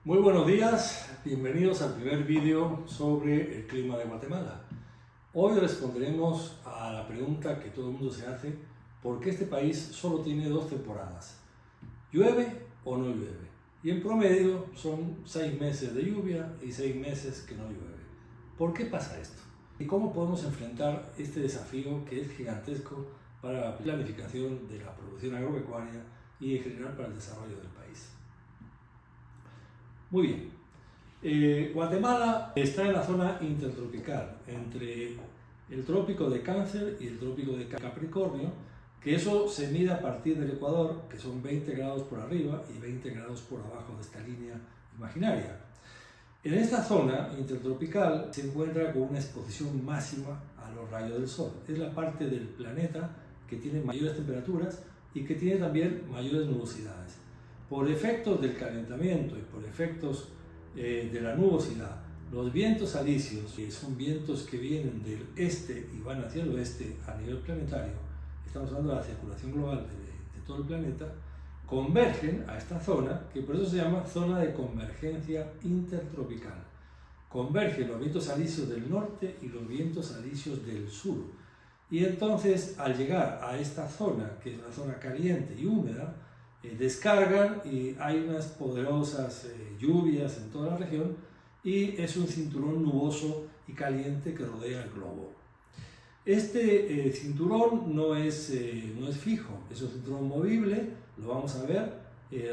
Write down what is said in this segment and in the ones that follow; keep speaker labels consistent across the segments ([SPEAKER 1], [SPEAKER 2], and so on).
[SPEAKER 1] Muy buenos días, bienvenidos al primer vídeo sobre el clima de Guatemala. Hoy responderemos a la pregunta que todo el mundo se hace: ¿por qué este país solo tiene dos temporadas? ¿Llueve o no llueve? Y en promedio son 6 meses de lluvia y 6 meses que no llueve. ¿Por qué pasa esto? ¿Y cómo podemos enfrentar este desafío que es gigantesco para la planificación de la producción agropecuaria y en general para el desarrollo del país? Muy bien, Guatemala está en la zona intertropical, entre el trópico de Cáncer y el trópico de Capricornio, que eso se mide a partir del Ecuador, que son 20 grados por arriba y 20 grados por abajo de esta línea imaginaria. En esta zona intertropical se encuentra con una exposición máxima a los rayos del sol. Es la parte del planeta que tiene mayores temperaturas y que tiene también mayores nubosidades. Por efectos del calentamiento y por efectos de la nubosidad, los vientos alisios, que son vientos que vienen del este y van hacia el oeste a nivel planetario, estamos hablando de la circulación global de todo el planeta, convergen a esta zona, que por eso se llama zona de convergencia intertropical. Convergen los vientos alisios del norte y los vientos alisios del sur. Y entonces, al llegar a esta zona, que es una zona caliente y húmeda, descargan y hay unas poderosas lluvias en toda la región y es un cinturón nuboso y caliente que rodea el globo. Este cinturón no es fijo, es un cinturón movible, lo vamos a ver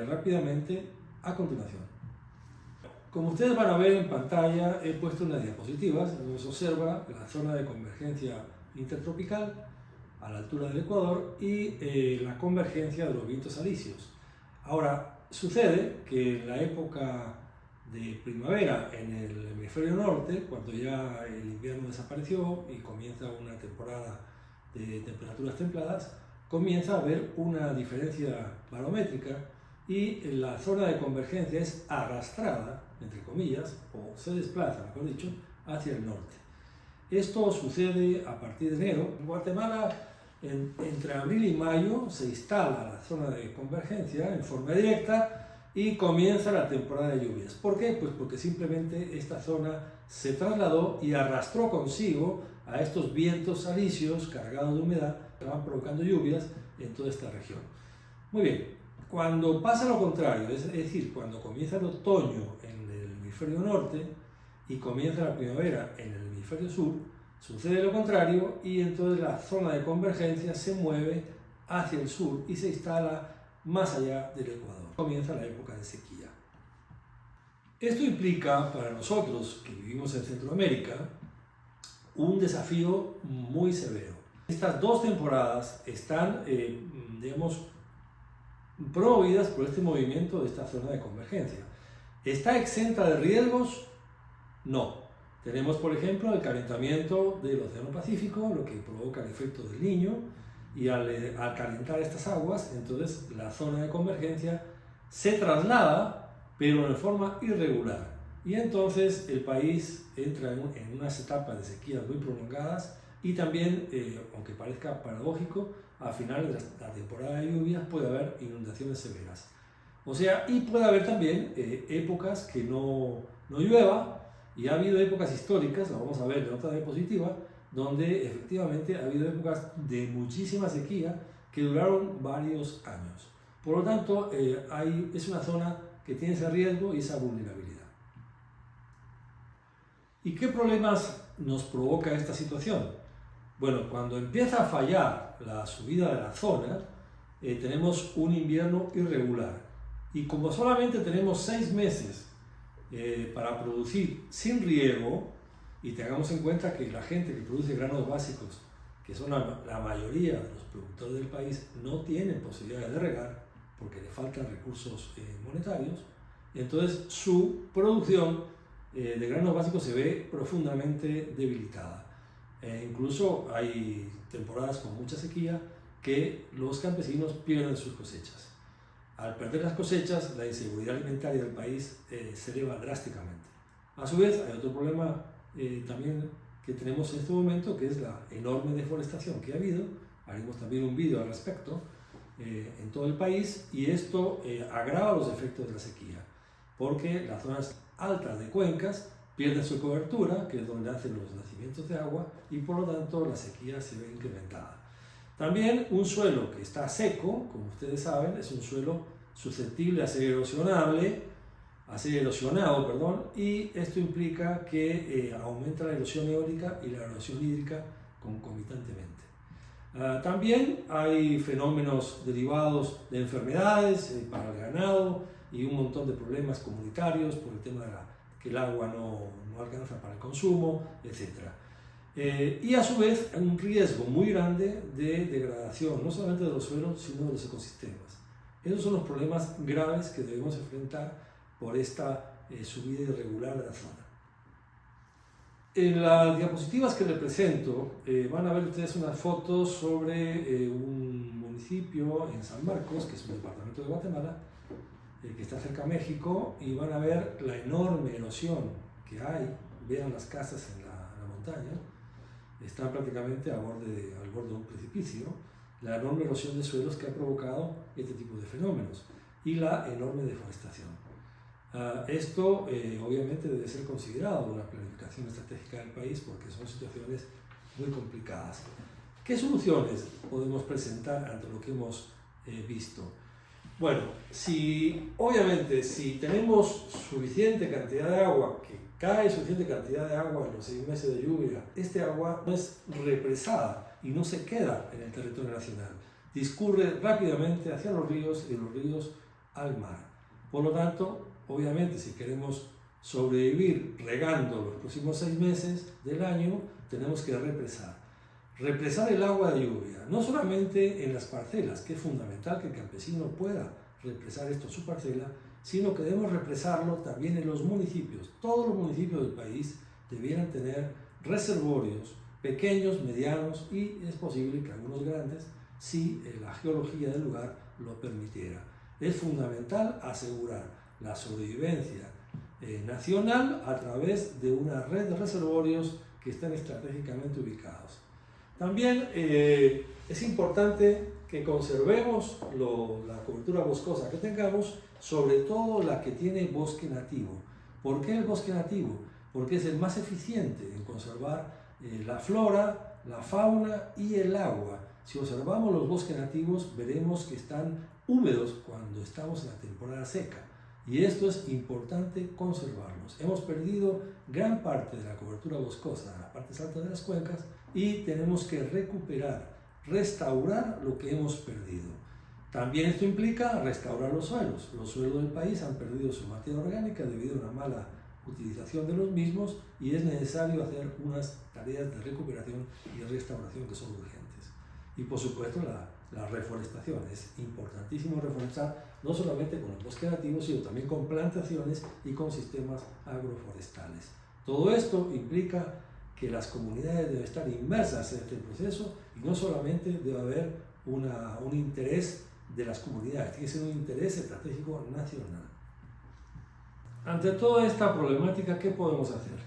[SPEAKER 1] rápidamente a continuación. Como ustedes van a ver en pantalla, he puesto unas diapositivas donde se observa la zona de convergencia intertropical a la altura del Ecuador y la convergencia de los vientos alisios. Ahora, sucede que en la época de primavera en el hemisferio norte, cuando ya el invierno desapareció y comienza una temporada de temperaturas templadas, comienza a haber una diferencia barométrica y la zona de convergencia es arrastrada, entre comillas, o se desplaza, mejor dicho, hacia el norte. Esto sucede a partir de enero. En Guatemala, entre abril y mayo, se instala la zona de convergencia en forma directa y comienza la temporada de lluvias. ¿Por qué? Pues porque simplemente esta zona se trasladó y arrastró consigo a estos vientos alisios cargados de humedad que van provocando lluvias en toda esta región. Muy bien, cuando pasa lo contrario, es decir, cuando comienza el otoño en el hemisferio norte y comienza la primavera en el hemisferio sur, sucede lo contrario y entonces la zona de convergencia se mueve hacia el sur y se instala más allá del Ecuador. Comienza la época de sequía. Esto implica para nosotros que vivimos en Centroamérica un desafío muy severo. Estas dos temporadas están, digamos, promovidas por este movimiento de esta zona de convergencia. ¿Está exenta de riesgos? No. Tenemos, por ejemplo, el calentamiento del Océano Pacífico, lo que provoca el efecto del Niño, y al calentar estas aguas, entonces la zona de convergencia se traslada, pero de forma irregular. Y entonces el país entra en unas etapas de sequías muy prolongadas y también, aunque parezca paradójico, a finales de la temporada de lluvias puede haber inundaciones severas. O sea, y puede haber también épocas que no llueva. Y ha habido épocas históricas, lo vamos a ver en otra diapositiva, donde efectivamente ha habido épocas de muchísima sequía que duraron varios años. Por lo tanto, es una zona que tiene ese riesgo y esa vulnerabilidad. ¿Y qué problemas nos provoca esta situación? Bueno, cuando empieza a fallar la subida de la zona, tenemos un invierno irregular. Y como solamente tenemos 6 meses para producir sin riego, y tengamos en cuenta que la gente que produce granos básicos, que son la mayoría de los productores del país, no tienen posibilidades de regar porque le faltan recursos monetarios, entonces su producción de granos básicos se ve profundamente debilitada. Incluso hay temporadas con mucha sequía que los campesinos pierden sus cosechas. Al perder las cosechas, la inseguridad alimentaria del país se eleva drásticamente. A su vez, hay otro problema también que tenemos en este momento, que es la enorme deforestación que ha habido. Haremos también un vídeo al respecto en todo el país, y esto agrava los efectos de la sequía. porque las zonas altas de cuencas pierden su cobertura, que es donde hacen los nacimientos de agua, y por lo tanto la sequía se ve incrementada. También un suelo que está seco, como ustedes saben, es un suelo susceptible a ser erosionado, y esto implica que aumenta la erosión eólica y la erosión hídrica concomitantemente. También hay fenómenos derivados de enfermedades para el ganado y un montón de problemas comunitarios por el tema de que el agua no alcanza para el consumo, etc. Y a su vez hay un riesgo muy grande de degradación, no solamente de los suelos, sino de los ecosistemas. Esos son los problemas graves que debemos enfrentar por esta subida irregular de la zona. En las diapositivas que les presento van a ver ustedes unas fotos sobre un municipio en San Marcos, que es un departamento de Guatemala, que está cerca de México, y van a ver la enorme erosión que hay. Vean las casas en la montaña, están prácticamente al borde de un precipicio, la enorme erosión de suelos que ha provocado este tipo de fenómenos y la enorme deforestación. Esto obviamente debe ser considerado en la planificación estratégica del país porque son situaciones muy complicadas. ¿Qué soluciones podemos presentar ante lo que hemos visto? Bueno, obviamente si tenemos suficiente cantidad de agua, que cae suficiente cantidad de agua en los 6 meses de lluvia, este agua no es represada y no se queda en el territorio nacional, discurre rápidamente hacia los ríos y los ríos al mar. Por lo tanto, obviamente, si queremos sobrevivir regando los próximos 6 meses del año, tenemos que represar. Represar el agua de lluvia, no solamente en las parcelas, que es fundamental que el campesino pueda represar esto en su parcela, sino que debemos represarlo también en los municipios. Todos los municipios del país debieran tener reservorios pequeños, medianos y es posible que algunos grandes, si la geología del lugar lo permitiera. Es fundamental asegurar la sobrevivencia nacional a través de una red de reservorios que estén estratégicamente ubicados. También es importante que conservemos la cobertura boscosa que tengamos, sobre todo la que tiene bosque nativo. ¿Por qué el bosque nativo? Porque es el más eficiente en conservar la flora, la fauna y el agua. Si observamos los bosques nativos, veremos que están húmedos cuando estamos en la temporada seca. Y esto es importante conservarlos. Hemos perdido gran parte de la cobertura boscosa en las partes altas de las cuencas y tenemos que recuperar, restaurar lo que hemos perdido. También esto implica restaurar los suelos. Los suelos del país han perdido su materia orgánica debido a una mala utilización de los mismos y es necesario hacer unas tareas de recuperación y restauración que son urgentes. Y por supuesto la reforestación. Es importantísimo reforestar no solamente con el bosque nativo, sino también con plantaciones y con sistemas agroforestales. Todo esto implica que las comunidades deben estar inmersas en este proceso y no solamente debe haber un interés de las comunidades, tiene que ser un interés estratégico nacional. Ante toda esta problemática, ¿qué podemos hacer?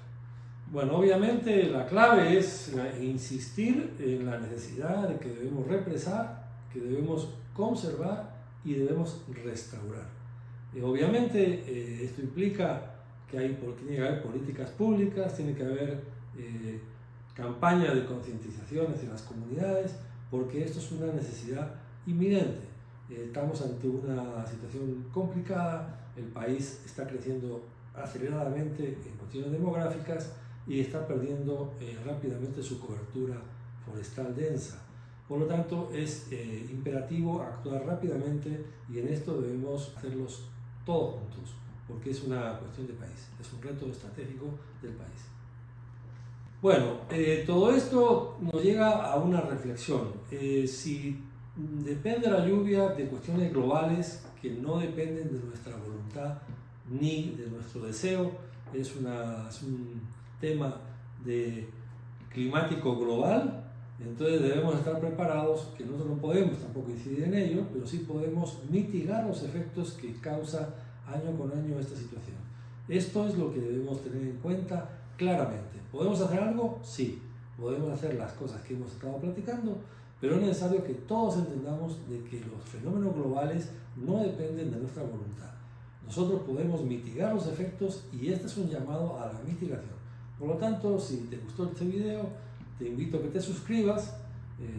[SPEAKER 1] Bueno, obviamente la clave es insistir en la necesidad de que debemos represar, que debemos conservar y debemos restaurar. Obviamente esto implica que tiene que haber políticas públicas, tiene que haber campañas de concientizaciones en las comunidades, porque esto es una necesidad inminente. Estamos ante una situación complicada, el país está creciendo aceleradamente en cuestiones demográficas y está perdiendo rápidamente su cobertura forestal densa. Por lo tanto, es imperativo actuar rápidamente y en esto debemos hacerlos todos juntos, porque es una cuestión de país, es un reto estratégico del país. Bueno, todo esto nos llega a una reflexión. Si depende la lluvia de cuestiones globales que no dependen de nuestra voluntad ni de nuestro deseo, es un tema climático global, entonces debemos estar preparados, que nosotros no podemos tampoco incidir en ello, pero sí podemos mitigar los efectos que causa año con año esta situación. Esto es lo que debemos tener en cuenta claramente. ¿Podemos hacer algo? Sí. Podemos hacer las cosas que hemos estado platicando, pero es necesario que todos entendamos de que los fenómenos globales no dependen de nuestra voluntad. nosotros podemos mitigar los efectos y este es un llamado a la mitigación. Por lo tanto, si te gustó este video, te invito a que te suscribas,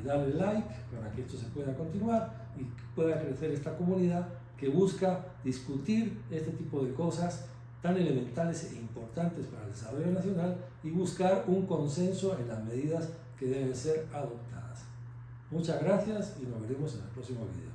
[SPEAKER 1] darle like para que esto se pueda continuar y pueda crecer esta comunidad que busca discutir este tipo de cosas tan elementales e importantes para el desarrollo nacional y buscar un consenso en las medidas que deben ser adoptadas. Muchas gracias y nos veremos en el próximo video.